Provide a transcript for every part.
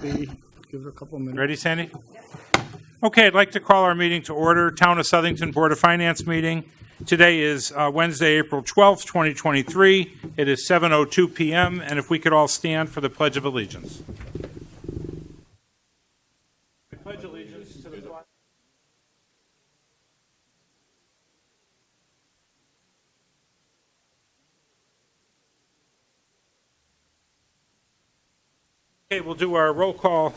Give it a couple minutes. Ready, Sandy? Okay, I'd like to call our meeting to order, Town of Southington Board of Finance meeting. Today is Wednesday, April 12th, 2023. It is 7:02 p.m., and if we could all stand for the Pledge of Allegiance. I pledge allegiance to the flag. Okay, we'll do our roll call.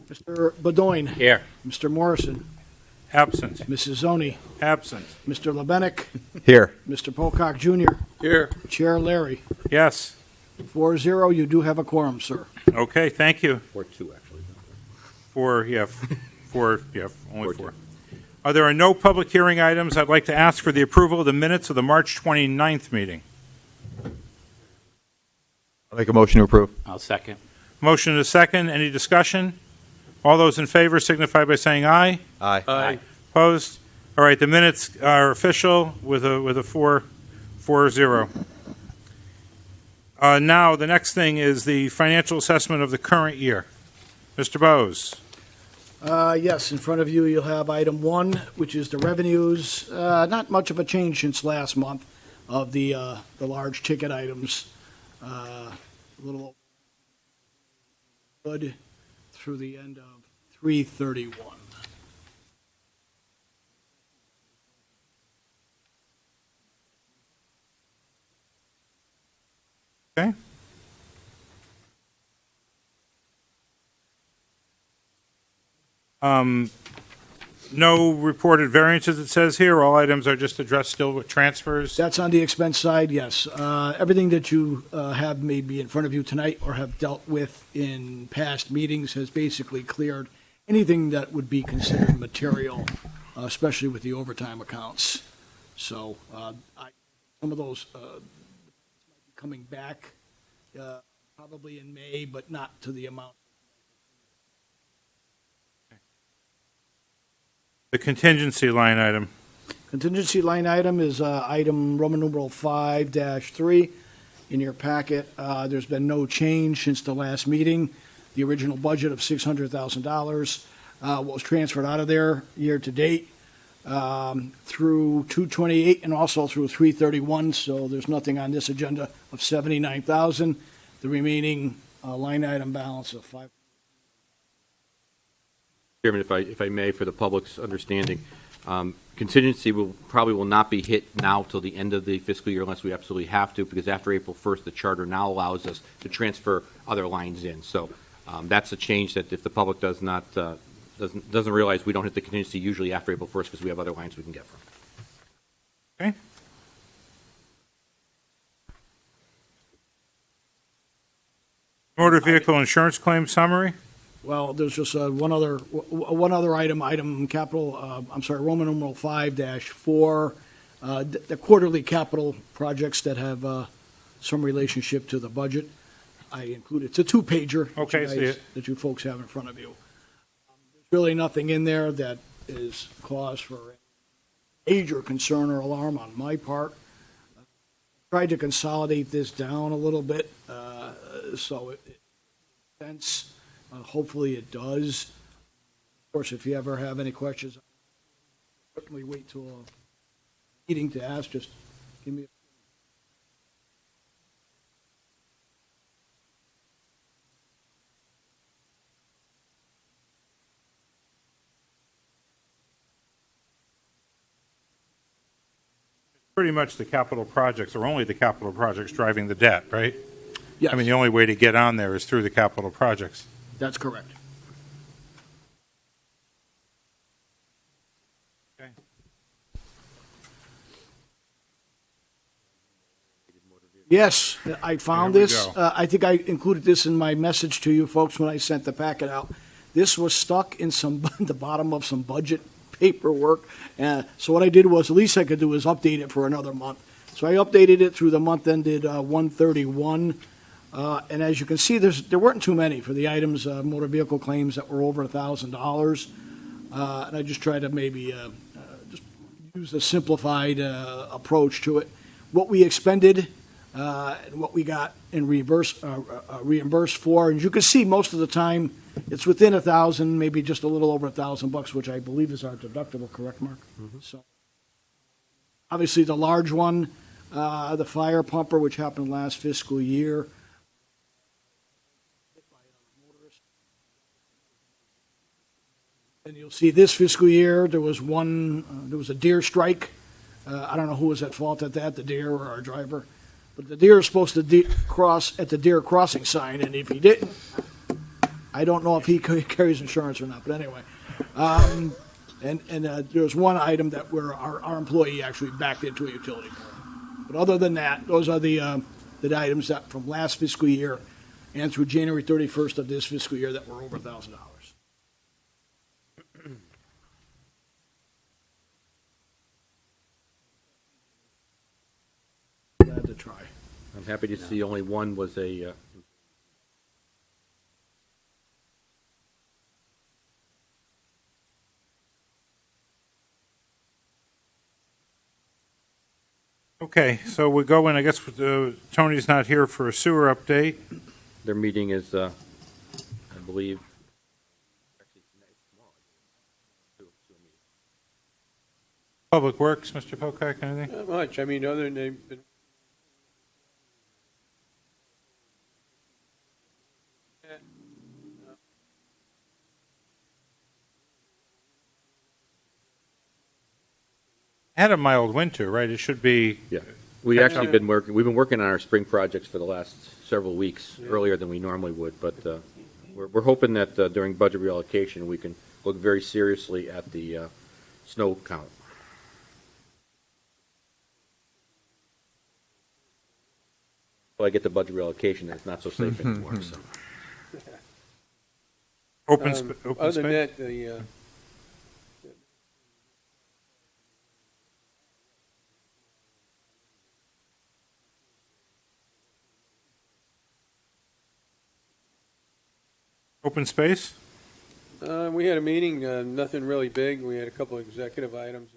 Mr. Bedoin. Here. Mr. Morrison. Absent. Mrs. Zoni. Absent. Mr. Lebenik. Here. Mr. Pocock Jr. Here. Chair Larry. Yes. 4-0, you do have a quorum, sir. Okay, thank you. Or two, actually. Only four. There are no public hearing items. I'd like to ask for the approval of the minutes of the March 29th meeting. I'll make a motion to approve. I'll second. Motion and a second. Any discussion? All those in favor signify by saying aye. Aye. Opposed? All right, the minutes are official with a 4-0. Now, the next thing is the financial assessment of the current year. Mr. Bose. Yes, in front of you, you'll have item 1, which is the revenues. Not much of a change since last month of the large ticket items. A little good through the end of 3/31. Okay. No reported variances, it says here. All items are just addressed still with transfers. That's on the expense side, yes. Everything that you have maybe in front of you tonight or have dealt with in past meetings has basically cleared anything that would be considered material, especially with the overtime accounts. So some of those might be coming back probably in May, but not to the amount. The contingency line item. Contingency line item is item Roman numeral 5-3 in your packet. There's been no change since the last meeting. The original budget of $600,000 was transferred out of there year to date through 2/28 and also through 3/31. So there's nothing on this agenda of $79,000. The remaining line item balance of $5. Chairman, if I may, for the public's understanding, contingency probably will not be hit now till the end of the fiscal year unless we absolutely have to, because after April 1st, the charter now allows us to transfer other lines in. So that's a change that if the public doesn't realize, we don't hit the contingency usually after April 1st because we have other lines we can get from. Okay. Motor vehicle insurance claim summary. Well, there's just one other item capital, Roman numeral 5-4, the quarterly capital projects that have some relationship to the budget. I included, it's a 2-pager Okay, see it. that you folks have in front of you. There's really nothing in there that is cause for major concern or alarm on my part. Tried to consolidate this down a little bit, so it makes sense. Hopefully it does. Of course, if you ever have any questions, certainly wait till a meeting to ask. Just give me a Pretty much the capital projects, or only the capital projects driving the debt, right? yes, I mean, the only way to get on there is through the capital projects. that's correct. Okay. Yes, I found There we this. go. I think I included this in my message to you folks when I sent the packet out. This was stuck in the bottom of some budget paperwork. So what I did was, the least I could do was update it for another month. So I updated it through the month ended 1/31. And as you can see, there weren't too many for the items, motor vehicle claims that were over $1,000. And I just tried to maybe just use a simplified approach to it. What we expended and what we got in reimbursed for. And you can see most of the time, it's within 1,000, maybe just a little over $1,000, which I believe is our deductible, correct, Mark? So, obviously, the large one, the fire pumper, which happened last fiscal year. And you'll see this fiscal year, there was a deer strike. I don't know who was at fault at that, the deer or our driver. But the deer is supposed to cross at the deer crossing sign, and if he didn't, I don't know if he carries insurance or not, but anyway. There was one item that where our employee actually backed into a utility pole. But other than that, those are the items that from last fiscal year and through January 31st of this fiscal year that were over $1,000. Glad to try. I'm happy to see only one was a, Okay, so we go in, I guess, Tony's not here for a sewer update. their meeting is, I believe, actually, tomorrow. Public Works, Mr. Pocock, anything? Not much. I mean, other than they've been. Had a mild winter, right? It should be, Yeah. We've been working on our spring projects for the last several weeks, earlier than we normally would, but we're hoping that during budget reallocation, we can look very seriously at the snow count. Well, I get the budget reallocation, and it's not so safe anymore, so. open Other than space? that, the. Open space? We had a meeting, nothing really big. We had a couple of executive items.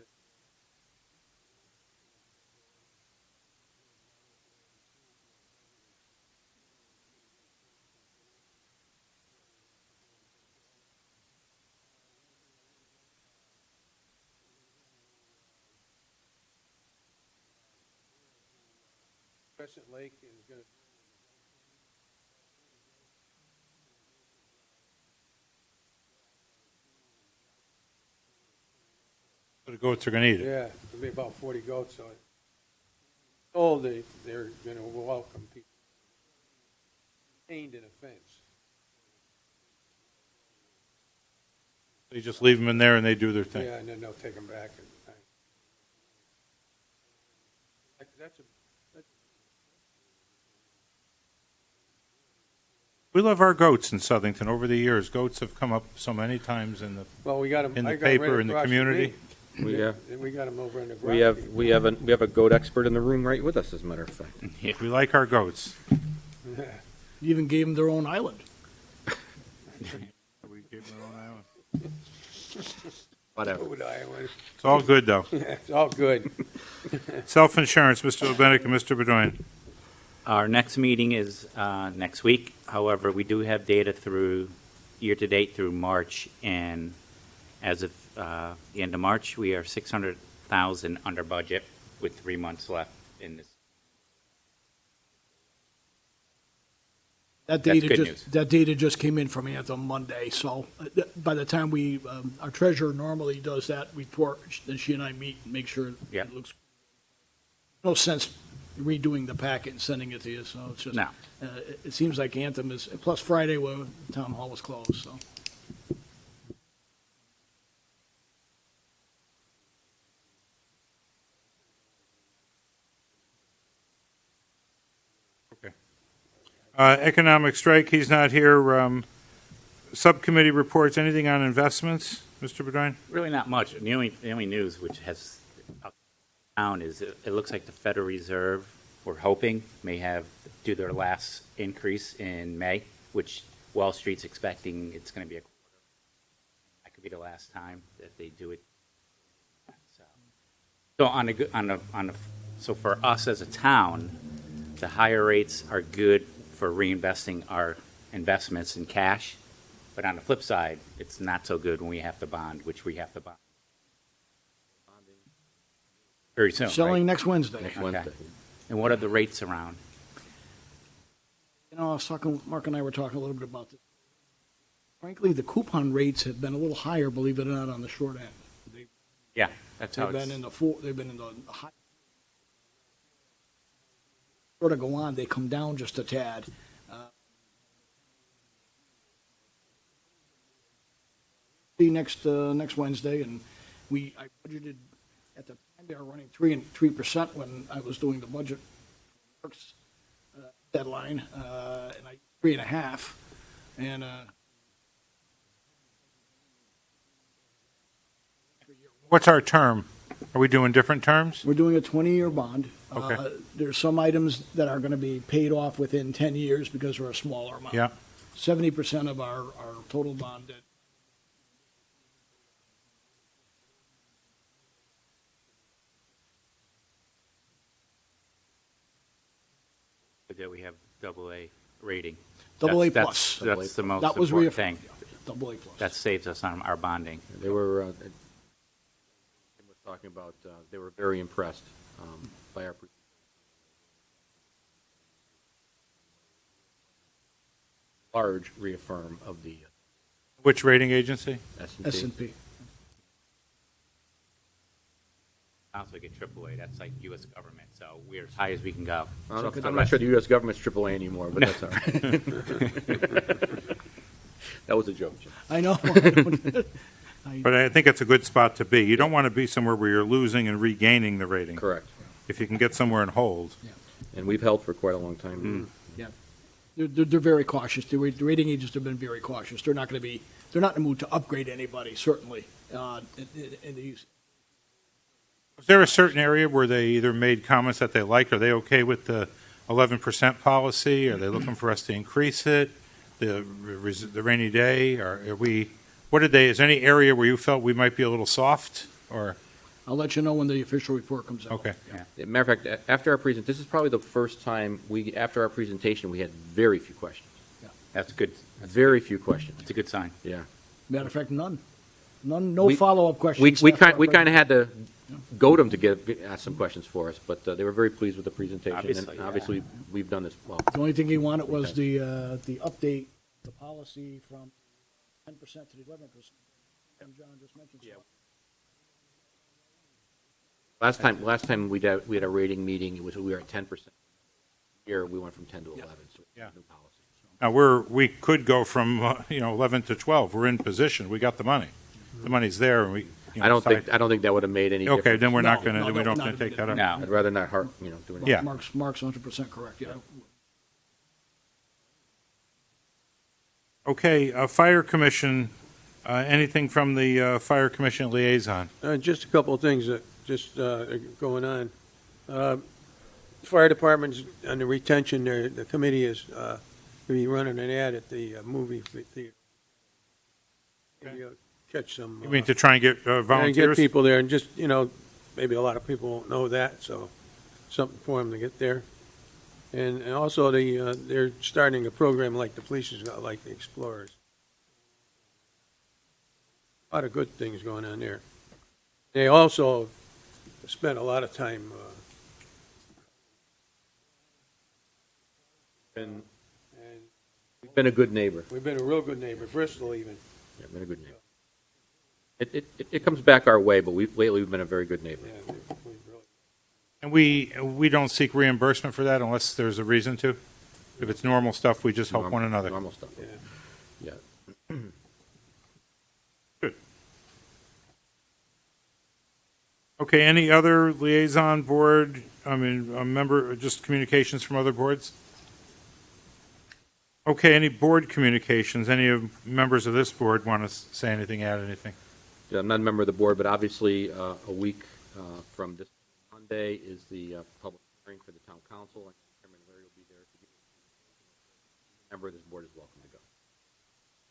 Crescent Lake is going to. The goats are going to eat it. Yeah, it'll be about 40 goats, so. Oh, they're going to welcome people. Chained in a fence. You just leave them in there and they do their thing. Yeah, and then they'll take them back. That's a. We love our goats in Southington. Over the years, goats have come up so many times in the Well, we got them. in the paper, in the community. We got them over in the. We have a goat expert in the room right with us, as a matter of fact. We like our goats. You even gave them their own island. We gave them their own island. Whatever. Goat Island. It's all good, though. It's all good. Self-insurance, Mr. Lebenik and Mr. Bedoyan. Our next meeting is next week. However, we do have data through year-to-date through March, and as of the end of March, we are 600,000 under budget with 3 months left in this. That That's data good just news. that data just came in from Anthem Monday, so by the time we our treasurer normally does that report, then she and I meet and make sure Yeah. it looks. No sense redoing the packet and sending it to you, so it's just. No. It seems like Anthem is plus Friday when town hall was closed, so. Economic strike, he's not here. Subcommittee reports, anything on investments, Mr. Bedoyan? Really not much. The only news which has down is it looks like the Federal Reserve, we're hoping, may have do their last increase in May, which Wall Street's expecting it's going to be that could be the last time that they do it. So so for us as a town, the higher rates are good for reinvesting our investments in cash, but on the flip side, it's not so good when we have to bond, which we have to bond very soon, Selling right? next Wednesday. Next Okay. Wednesday. And what are the rates around? You know, I was talking, Mark and I were talking a little bit about this. Frankly, the coupon rates have been a little higher, believe it or not, on the short end. Yeah, that's how They've been in it's, they've been in the high. Sort of go on, they come down just a tad. See next Wednesday, and I budgeted, at the time they were running 3% when I was doing the budget works deadline, and 3.5, and What's our term? Are we doing different terms? we're doing a 20-year bond. Okay. There's some items that are going to be paid off within 10 years because they're a smaller amount. Yeah. 70% of our total bond debt. that we have AA rating. Double A That's- plus. That's the most That was important reaffirmed. thing. Double A plus. That saves us on our bonding. They were, Tim was talking about, they were very impressed by our large reaffirm of the Which rating agency? S&P. S&P. Also get AAA, that's like U.S. government, so we're as high as we can go. I don't know, I'm not sure the U.S. government's AAA anymore, but that's all right. That was a joke, Jim. I know. But I think it's a good spot to be. You don't want to be somewhere where you're losing and regaining the rating. Correct. If you can get somewhere and hold. And we've held for quite a long time. They're very cautious. The rating agents have been very cautious. They're not in the mood to upgrade anybody, certainly, in these. Was there a certain area where they either made comments that they liked? Are they okay with the 11% policy? Are they looking for us to increase it? The rainy day? Or are we, what did they, is there any area where you felt we might be a little soft? Or, I'll let you know when the official report comes out. okay. As a matter of fact, after our this is probably the first time after our presentation, we had very few questions. That's good. Very few questions. It's a good sign. Yeah. Matter of fact, none. No We- follow-up questions. We after our kind of had to goad them to ask some questions for us, but they were very pleased with the presentation. Obviously, And yeah. obviously, we've done this well. The only thing he wanted was the update, the policy from 10% to the 11%. And John just mentioned. so. Last time we had a rating meeting, we were at 10%. Here, we went from 10 to 11, so Yeah. new policy. Now, we could go from, 11 to 12. We're in position. We got the money. The money's there, and we. I don't think that would have made any difference. Okay, then we're not No, going to, no, then we no, don't not have to take that up. No. I'd rather not do anything. Yeah. Mark's 100% correct, yeah. Okay, Fire Commission, anything from the Fire Commission liaison? Just a couple of things that just are going on. Fire department's on the retention there, the committee is going to be running an ad at the movie theater. Maybe I'll catch some. You mean to try and get And volunteers? get people there, and just, maybe a lot of people won't know that, so something for them to get there. And also, they're starting a program like the police has got, like the Explorers. A lot of good things going on there. They also spent a lot of time, Been- and We've been a good neighbor. we've been a real good neighbor, Bristol even. Yeah, been a good neighbor. It comes back our way, but lately we've been a very good neighbor. Yeah, we've really. And we don't seek reimbursement for that unless there's a reason to? If it's normal stuff, we just help one another? Normal stuff. Yeah. Yeah. Okay, any other liaison board, a member, just communications from other boards? Okay, any board communications? Any of members of this board want to say anything, add anything? Yeah, I'm not a member of the board, but obviously, a week from this Monday is the public hearing for the town council, and Chairman Larry will be there. A member of this board is welcome to go.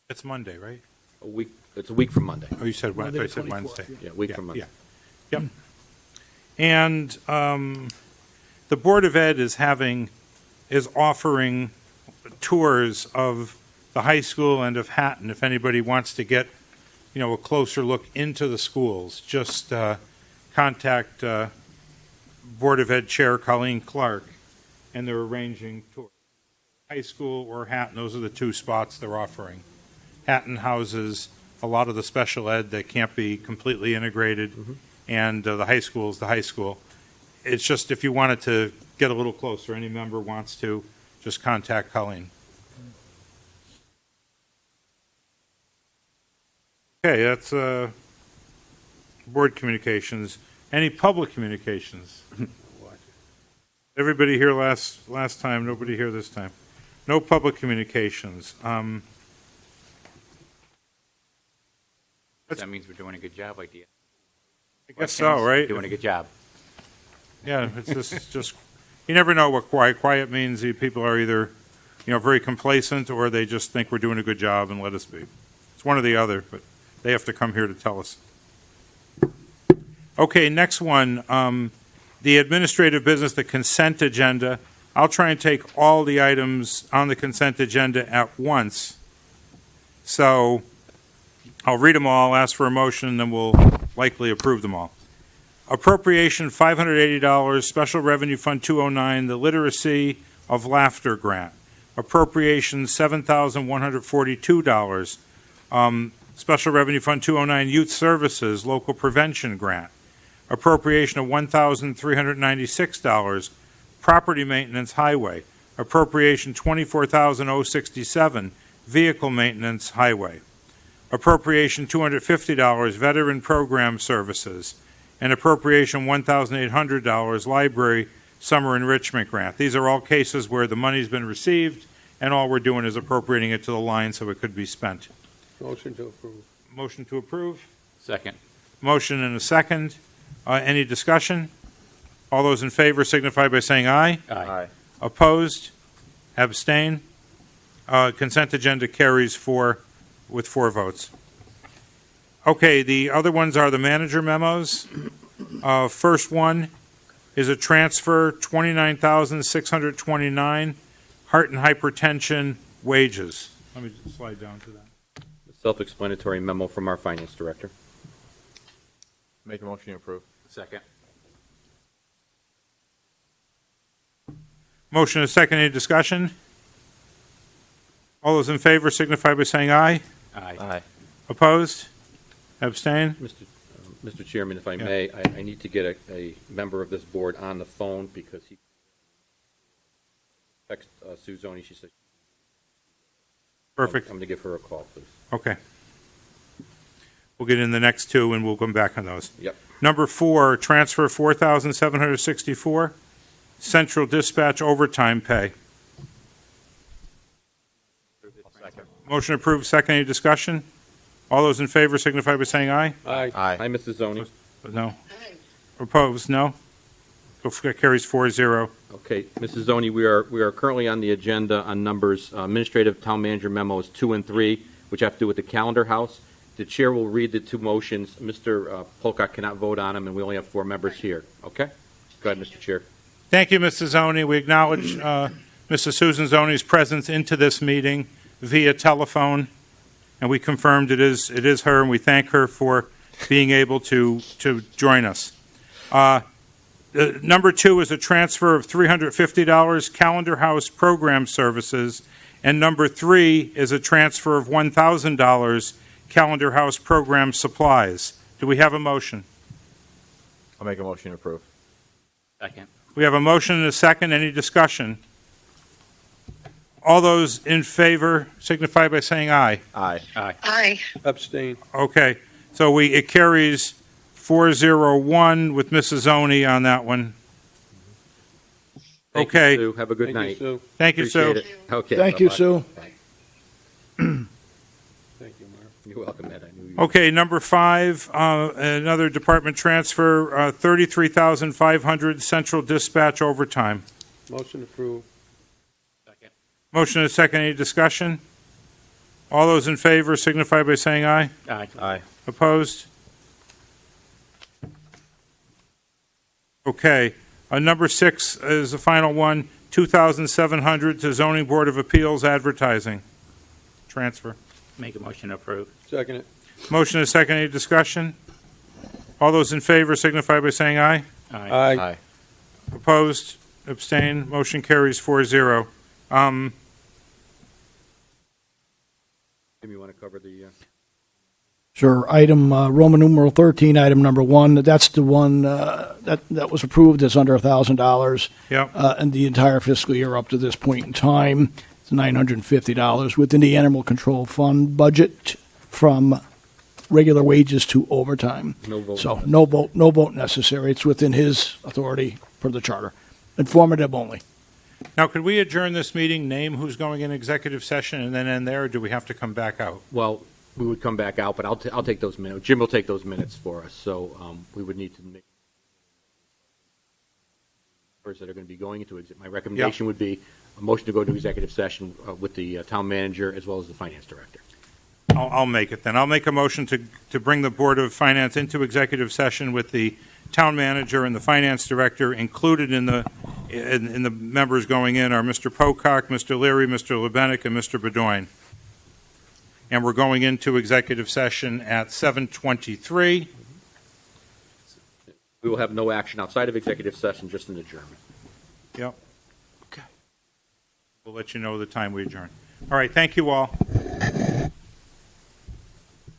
It's Monday, right? It's a week from Monday. Oh, you said Monday Wednesday. I the said 24th, Wednesday. Yeah, a week from Monday. Yep. And the Board of Ed is having is offering tours of the high school and of Hatton. If anybody wants to get, a closer look into the schools, just contact Board of Ed Chair Colleen Clark, and they're arranging tours. High school or Hatton, those are the two spots they're offering. Hatton houses a lot of the special ed that can't be completely integrated, and the high school is the high school. It's just if you wanted to get a little closer, any member wants to, just contact Colleen. Okay, that's board communications. Any public communications? Everybody here last time, nobody here this time. No public communications. That means we're doing a good job, like the. I guess so, right? Doing a good job. Yeah, it's just you never know what quiet. Quiet means people are either, very complacent, or they just think we're doing a good job and let us be. It's one or the other, but they have to come here to tell us. Okay, next one, the administrative business, the consent agenda. I'll try and take all the items on the consent agenda at once. So I'll read them all, ask for a motion, and then we'll likely approve them all. Appropriation $580, Special Revenue Fund 209, the Literacy of Laughter Grant. Appropriation $7,142, Special Revenue Fund 209, Youth Services, Local Prevention Grant. Appropriation of $1,396, Property Maintenance Highway. Appropriation $24,067, Vehicle Maintenance Highway. Appropriation $250, Veteran Program Services. And appropriation $1,800, Library Summer Enrichment Grant. These are all cases where the money's been received, and all we're doing is appropriating it to the line so it could be spent. Motion to approve. Motion to approve. Second. Motion and a second. Any discussion? All those in favor signify by saying aye. Aye. Opposed? Abstain? Consent agenda carries with 4 votes. Okay, the other ones are the manager memos. First one is a transfer, $29,629, heart and hypertension wages. Let me just slide down to that. Self-explanatory memo from our finance director. Make a motion to approve. Second. Motion is second. Any discussion? All those in favor signify by saying aye. Aye. Opposed? Abstain? Mr. Chairman, if I may, I need to get a member of this board on the phone because he texted Sue Zoni. She said, Perfect. I'm going to give her a call, please. Okay. We'll get in the next two, and we'll come back on those. Yep. Number 4, transfer $4,764, central dispatch overtime pay. Motion approved, second. Any discussion? All those in favor signify by saying aye. Aye. Aye. Hi, Mrs. Zoni. No. Opposed? No. Carries 4-0. Okay, Mrs. Zoni, we are currently on the agenda on numbers, administrative town manager memos 2 and 3, which have to do with the calendar house. The chair will read the 2 motions. Mr. Polkott cannot vote on them, and we only have 4 members here. Okay? Go ahead, Mr. Chair. Thank you, Mrs. Zoni. We acknowledge Mrs. Susan Zoni's presence into this meeting via telephone, and we confirmed it is her, and we thank her for being able to join us. Number 2 is a transfer of $350, calendar house program services, and number 3 is a transfer of $1,000, calendar house program supplies. Do we have a motion? I'll make a motion to approve. Second. We have a motion and a second. Any discussion? All those in favor signify by saying aye. Aye. Aye. Aye. Abstain. Okay, so it carries 4-0-1 with Mrs. Zoni on that one. Thank you, Okay. Sue. Have a good Thank you, night. Sue. Thank you, Sue. Appreciate it. Okay. Thank you, bye-bye. Sue. Thank you, Mark. You're welcome, Ed. I knew you. Okay, number 5, another department transfer, $33,500 central dispatch overtime. Motion approved. Second. Motion and a second. Any discussion? All those in favor signify by saying aye. Aye. Aye. Opposed? Okay. Number 6 is the final one, 2,700 to Zoning Board of Appeals advertising. Transfer. Make a motion to approve. Second it. Motion is second. Any discussion? All those in favor signify by saying aye. Aye. Aye. Opposed? Abstained? Motion carries 4-0. Jim, you want to cover the, Sure, item, Roman numeral 13, item number 1, that's the one that was approved, it's under $1,000. Yep. And the entire fiscal year up to this point in time, it's $950 within the Animal Control Fund budget from regular wages to overtime. no vote? So no vote necessary, it's within his authority per the charter. Informative only. Now, could we adjourn this meeting, name who's going in executive session, and then end there, or do we have to come back out? Well, we would come back out, but I'll take those minutes. Jim will take those minutes for us, so we would need to make that are going to be going into my recommendation would be a motion to go into executive session with the town manager as well as the finance director. I'll make it then. I'll make a motion to bring the Board of Finance into executive session with the town manager and the finance director. Included in the members going in are Mr. Pocock, Mr. Leary, Mr. Lebenik, and Mr. Bedoin. And we're going into executive session at 7:23. We will have no action outside of executive session, just an adjournment. Yep. Okay. We'll let you know the time we adjourn. All right, thank you all.